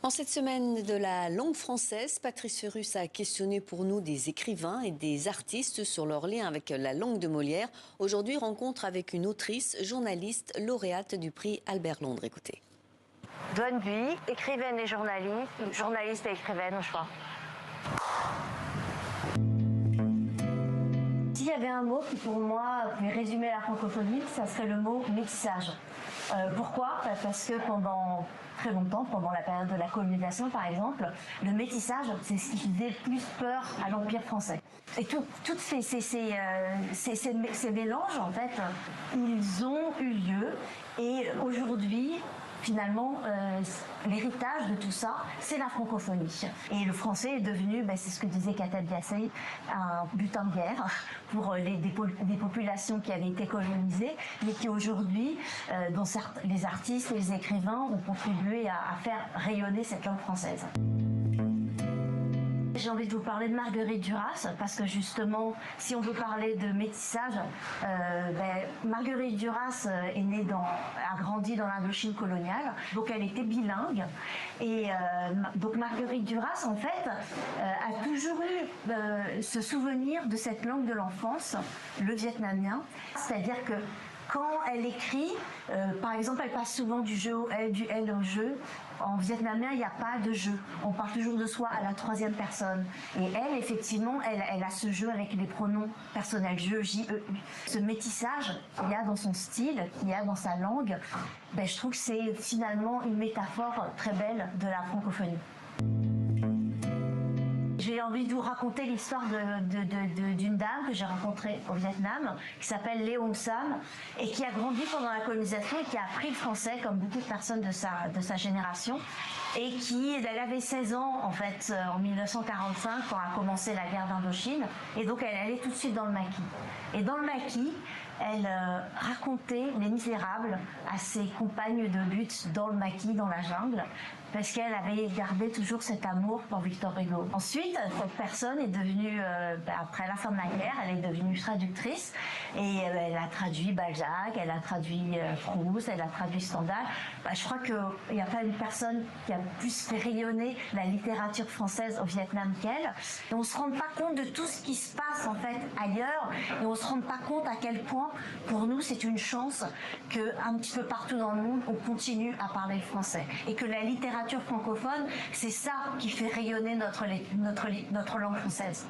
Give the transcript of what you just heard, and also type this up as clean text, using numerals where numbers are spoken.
En cette semaine de la langue française, Patrice Ferrus a questionné pour nous des écrivains et des artistes sur leur lien avec la langue de Molière. Aujourd'hui, rencontre avec une autrice, journaliste, lauréate du prix Albert Londres. Écoutez. Doine Buis, écrivaine et journaliste et écrivaine, je crois. S'il y avait un mot qui pour moi pouvait résumer la francophonie, ça serait le mot métissage. Pourquoi ? Parce que pendant très longtemps, pendant la période de la colonisation par exemple, le métissage, c'est ce qui faisait le plus peur à l'Empire français. Et tous ces mélanges, en fait, ils ont eu lieu. Et aujourd'hui, finalement, l'héritage de tout ça, c'est la francophonie. Et le français est devenu, c'est ce que disait Kateb Diassé, un butin de guerre pour des populations qui avaient été colonisées, mais qui aujourd'hui, dont les artistes et les écrivains ont contribué à faire rayonner cette langue française. J'ai envie de vous parler de Marguerite Duras, parce que justement, si on veut parler de métissage, Marguerite Duras a grandi dans l'Indochine coloniale, donc elle était bilingue. Et donc Marguerite Duras, en fait, a toujours eu ce souvenir de cette langue de l'enfance, le vietnamien. C'est-à-dire que quand elle écrit, par exemple, elle passe souvent du jeu au elle, du elle au jeu. En vietnamien, il n'y a pas de jeu. On parle toujours de soi à la troisième personne. Et elle, effectivement, elle a ce jeu avec les pronoms personnels, je, J-E-U. Ce métissage qu'il y a dans son style, qu'il y a dans sa langue, je trouve que c'est finalement une métaphore très belle de la francophonie. J'ai envie de vous raconter l'histoire d'une dame que j'ai rencontrée au Vietnam, qui s'appelle Lê Hồng Sam, et qui a grandi pendant la colonisation et qui a appris le français, comme beaucoup de personnes de sa génération, et elle avait 16 ans, en fait, en 1945, quand a commencé la guerre d'Indochine, et donc elle allait tout de suite dans le maquis. Et dans le maquis, elle racontait Les Misérables à ses compagnes de lutte dans le maquis, dans la jungle, parce qu'elle avait gardé toujours cet amour pour Victor Hugo. Ensuite, cette personne est devenue, après la fin de la guerre, elle est devenue traductrice et elle a traduit Balzac, elle a traduit Proust, elle a traduit Stendhal. Je crois qu'il n'y a pas une personne qui a plus fait rayonner la littérature française au Vietnam qu'elle. Et on ne se rend pas compte de tout ce qui se passe en fait ailleurs et on ne se rend pas compte à quel point pour nous c'est une chance qu'un petit peu partout dans le monde on continue à parler le français et que la littérature francophone, c'est ça qui fait rayonner notre langue française.